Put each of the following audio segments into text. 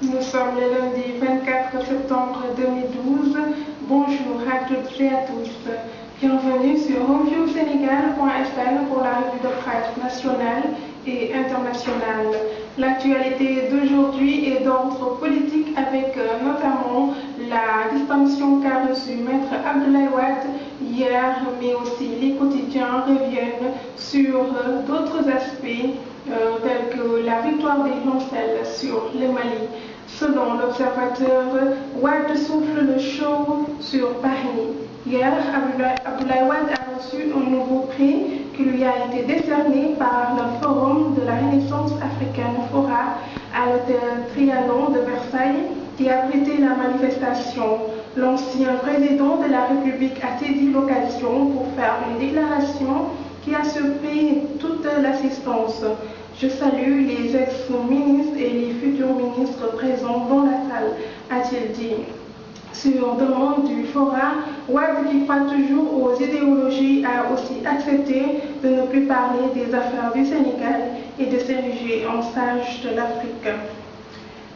Nous sommes le lundi 24 septembre 2012. Bonjour à toutes et à tous. Bienvenue sur reviewsenegal.sn pour la revue de presse nationale et internationale. L'actualité d'aujourd'hui est d'ordre politique avec notamment la distinction qu'a reçue Maître Abdoulaye Wade hier, mais aussi les quotidiens reviennent sur d'autres aspects tels que la victoire des Lancels sur le Mali. Selon l'observateur, Wade souffle le chaud sur Paris. Hier, Abdoulaye Wade a reçu un nouveau prix qui lui a été décerné par le Forum de la Renaissance africaine FORA à l'hôtel Trianon de Versailles qui a prêté la manifestation. L'ancien président de la République a saisi l'occasion pour faire une déclaration qui a surpris toute l'assistance. Je salue les ex-ministres et les futurs ministres présents dans la salle, a-t-il dit. Sur demande du Fora, Wade, qui croit toujours aux idéologies, a aussi accepté de ne plus parler des affaires du Sénégal et de s'ériger en sage de l'Afrique.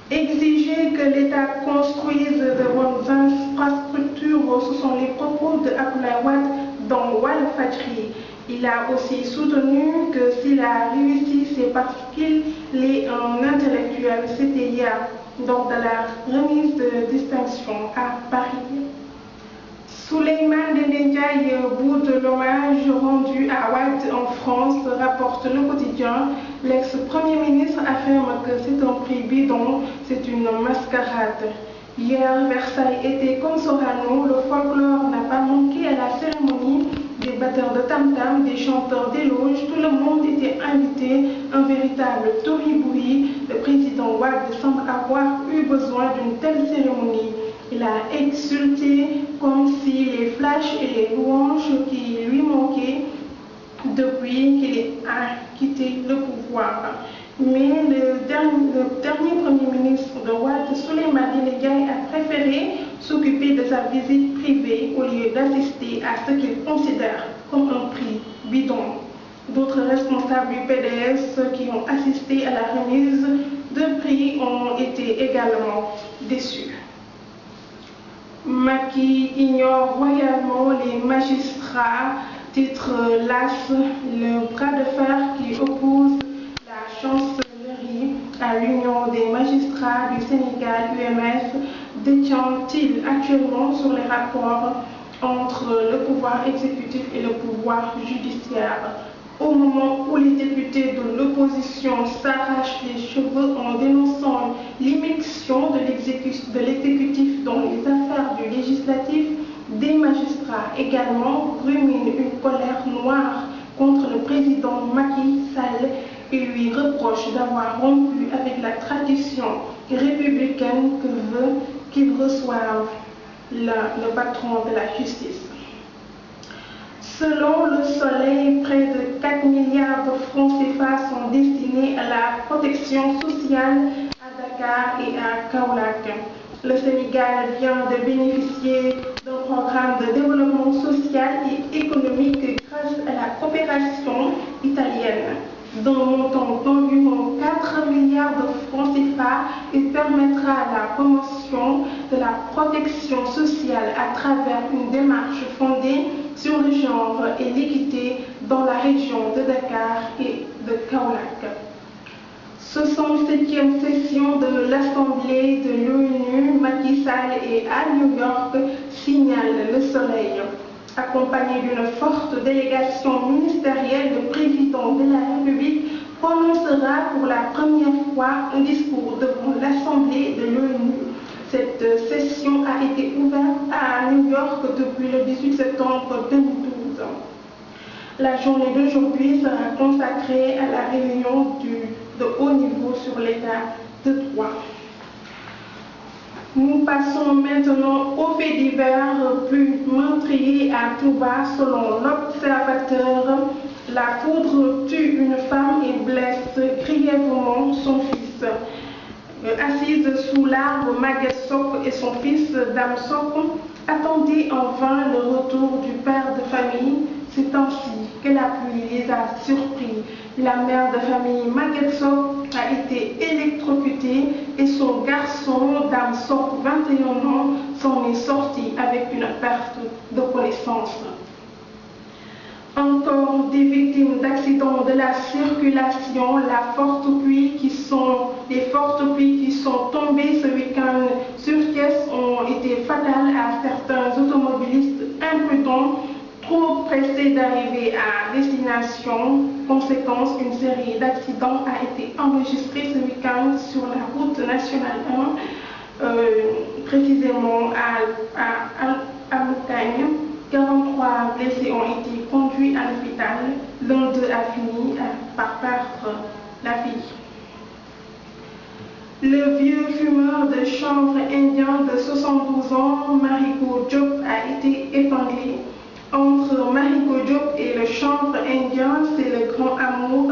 Exiger que l'État construise de bonnes infrastructures, ce sont les propos de Abdoulaye Wade dans Walfadjri. Il a aussi soutenu que s'il a réussi, c'est parce qu'il est un intellectuel. C'était hier, lors de la remise de distinction à Paris. Souleymane Ndéné Ndiaye boude l'hommage rendu à Wade en France, rapporte le quotidien. L'ex-premier ministre affirme que c'est un prix bidon, c'est une mascarade. Hier, Versailles était comme Sorano, le folklore n'a pas manqué à la cérémonie. Des batteurs de tam-tam, des chanteurs d'éloges, tout le monde était invité, un véritable tohu-bouri. Le président Wade semble avoir eu besoin d'une telle cérémonie. Il a exulté comme si les flashs et les louanges qui lui manquaient depuis qu'il a quitté le pouvoir. Mais le dernier premier ministre de Wade, Souleymane Ndéné Ndiaye, a préféré s'occuper de sa visite privée au lieu d'assister à ce qu'il considère comme un prix bidon. D'autres responsables du PDS qui ont assisté à la remise de prix ont été également déçus. Macky ignore royalement les magistrats, titre l'AS, le bras de fer qui oppose la chancellerie à l'Union des magistrats du Sénégal, UMS, détient-il actuellement sur les rapports entre le pouvoir exécutif et le pouvoir judiciaire. Au moment où les députés de l'opposition s'arrachent les cheveux en dénonçant l'immixtion de l'exécutif dans les affaires du législatif, des magistrats également ruminent une colère noire contre le président Macky Sall et lui reprochent d'avoir rompu avec la tradition républicaine que veut qu'il reçoive le patron de la justice. Selon Le Soleil, près de 4 milliards de francs CFA sont destinés à la protection sociale à Dakar et à Kaolack. Le Sénégal vient de bénéficier d'un programme de développement social et économique grâce à la coopération italienne. D'un montant d'environ 4 milliards de francs CFA, il permettra la promotion de la protection sociale à travers une démarche fondée sur le genre et l'équité dans la région de Dakar et de Kaolack. 67e session de l'Assemblée de l'ONU, Macky Sall est à New York, signale Le Soleil. Accompagné d'une forte délégation ministérielle, le président de la République prononcera pour la première fois un discours devant l'Assemblée de l'ONU. Cette session a été ouverte à New York depuis le 18 septembre 2012. La journée d'aujourd'hui sera consacrée à la réunion de haut niveau sur l'état de droit. Nous passons maintenant aux faits divers plus meurtriers à Touba. Selon l'observateur, la foudre tue une femme et blesse grièvement son fils. Assise sous l'arbre, Maguette Sok et son fils, Dame Sok, attendaient en vain le retour du père de famille. C'est ainsi que la pluie les a surpris. La mère de famille Maguette Sok a été électrocutée et son garçon sauf 21 ans, s'en est sorti avec une perte de connaissance. Encore des victimes d'accidents de la circulation, les fortes pluies qui sont tombées ce week-end sur Thiès ont été fatales à certains automobilistes imprudents, trop pressés d'arriver à destination. Conséquence, une série d'accidents a été enregistrée ce week-end sur la route nationale 1, précisément à Montagne. 43 blessés ont été conduits à l'hôpital. L'un d'eux a fini par perdre la vie. Le vieux fumeur de chanvre indien de 72 ans, Marico Diop, a été épinglé. Entre Marico Diop et le chanvre indien, c'est le grand amour,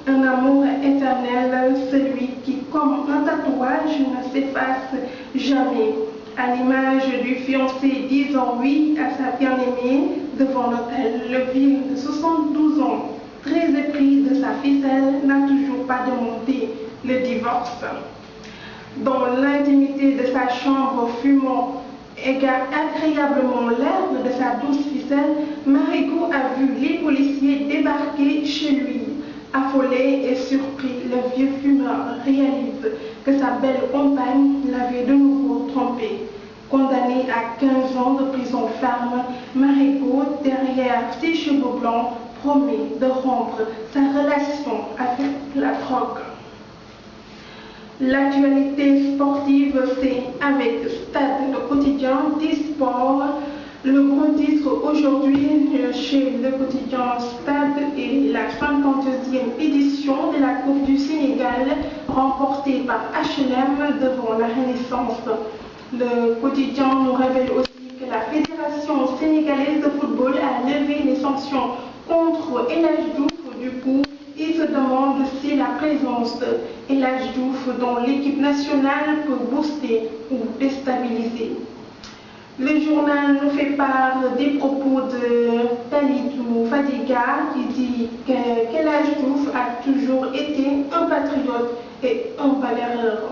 un amour éternel, celui qui, comme un tatouage, ne s'efface jamais. À l'image du fiancé disant oui à sa bien-aimée devant l'hôtel, le vieux de 72 ans, très épris de sa ficelle, n'a toujours pas demandé le divorce. Dans l'intimité de sa chambre, fumant agréablement l'herbe de sa douce ficelle, Marico a vu les policiers débarquer chez lui. Affolé et surpris, le vieux fumeur réalise que sa belle compagne l'avait de nouveau trompé. Condamné à 15 ans de prison ferme, Marico, derrière ses cheveux blancs, promet de rompre sa relation avec la drogue. L'actualité sportive, c'est avec Stade, le quotidien des sports. Le gros titre aujourd'hui chez le quotidien Stade est la 52e édition de la Coupe du Sénégal remportée par HLM devant la Renaissance. Le quotidien nous révèle aussi que la Fédération sénégalaise de football a levé les sanctions contre El Hadji Diouf. Du coup, il se demande si la présence de El Hadji Diouf dans l'équipe nationale peut booster ou déstabiliser. Le journal nous fait part des propos de Kalidou Fadiga qui dit qu'El Hadji Diouf a toujours été un patriote et un valeur.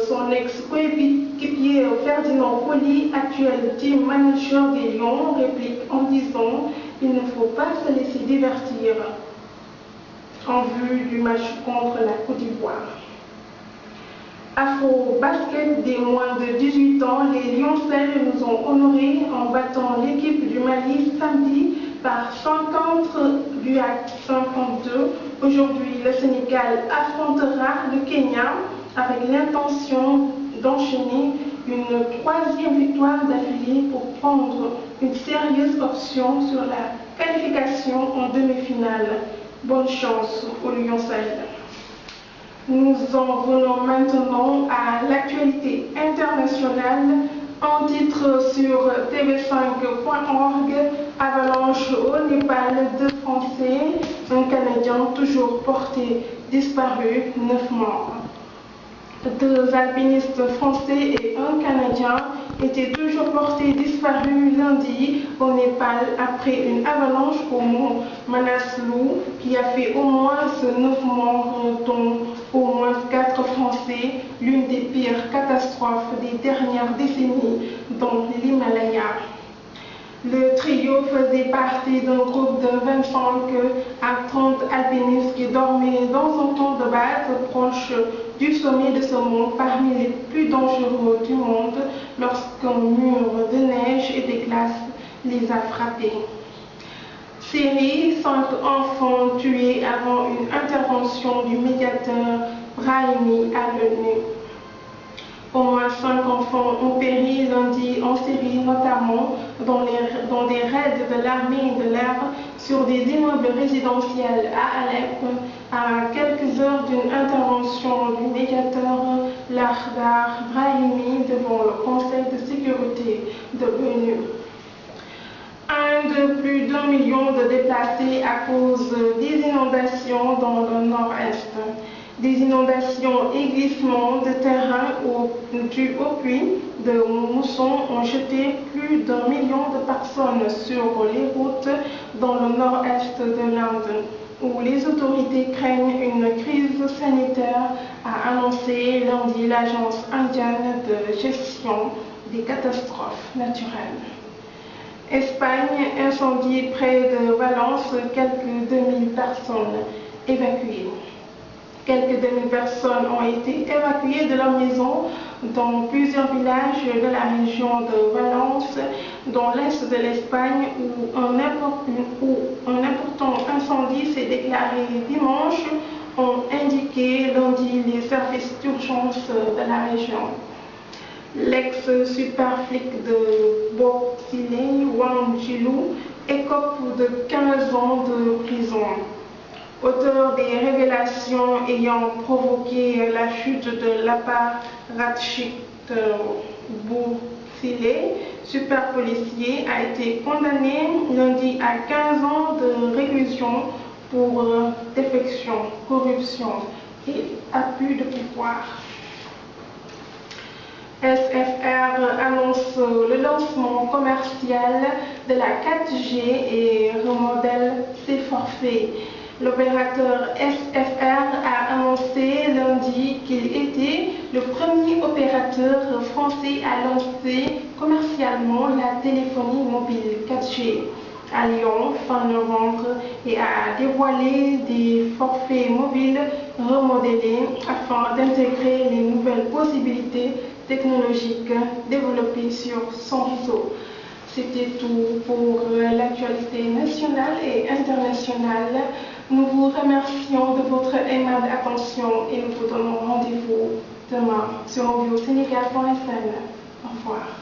Son ex-coéquipier Ferdinand Coly, actuel team manager des Lions, réplique en disant qu'il ne faut pas se laisser divertir en vue du match contre la Côte d'Ivoire. Afro-basket des moins de 18 ans, les Lioncelles nous ont honorés en battant l'équipe du Mali samedi par 50 buts à 52. Aujourd'hui, le Sénégal affrontera le Kenya avec l'intention d'enchaîner une 3e victoire d'affilée pour prendre une sérieuse option sur la qualification en demi-finale. Bonne chance aux Lioncelles. Nous en venons maintenant à l'actualité internationale. En titre sur tv5.org, avalanche au Népal, 2 Français, un Canadien toujours porté disparu, 9 morts. 2 alpinistes français et un Canadien étaient toujours portés disparus lundi au Népal après une avalanche au mont Manaslu qui a fait au moins 9 morts, dont au moins 4 Français, l'une des pires catastrophes des dernières décennies dans l'Himalaya. Le trio faisait partie d'un groupe de 25 à 30 alpinistes qui dormaient dans un camp de base proche du sommet de ce mont, parmi les plus dangereux du monde, lorsqu'un mur de neige et de glace les a frappés. Syrie, 5 enfants tués avant une intervention du médiateur Brahimi à l'ONU. Au moins 5 enfants ont péri lundi en Syrie, notamment dans des raids de l'armée de l'air sur des immeubles résidentiels à Alep, à quelques heures d'une intervention du médiateur Lakhdar Brahimi devant le Conseil de sécurité de l'ONU. Plus d'1 million de déplacés à cause des inondations dans le nord-est. Des inondations et glissements de terrain dus au puits de Mousson ont jeté plus d'1 million de personnes sur les routes dans le nord-est de l'Inde. où les autorités craignent une crise sanitaire, a annoncé lundi l'Agence indienne de gestion des catastrophes naturelles. Espagne, incendie près de Valence, quelques 2000 personnes évacuées. Quelques 2000 personnes ont été évacuées de leur maison dans plusieurs villages de la région de Valence, dans l'est de l'Espagne, où un important incendie s'est déclaré dimanche, ont indiqué lundi les services d'urgence de la région. L'ex-superflic de Bokile, Wang Jilu, écope de 15 ans de prison. Auteur des révélations ayant provoqué la chute de l'apparatchik Bokile, super policier, a été condamné lundi à 15 ans de réclusion pour défection, corruption et abus de pouvoir. SFR annonce le lancement commercial de la 4G et remodèle ses forfaits. L'opérateur SFR a annoncé lundi qu'il était le premier opérateur français à lancer commercialement la téléphonie mobile 4G à Lyon fin novembre et a dévoilé des forfaits mobiles remodélés afin d'intégrer les nouvelles possibilités technologiques développées sur son réseau. C'était tout pour l'actualité nationale et internationale. Nous vous remercions de votre aimable attention et nous vous donnons rendez-vous demain sur audiosénégal.fm. Au revoir.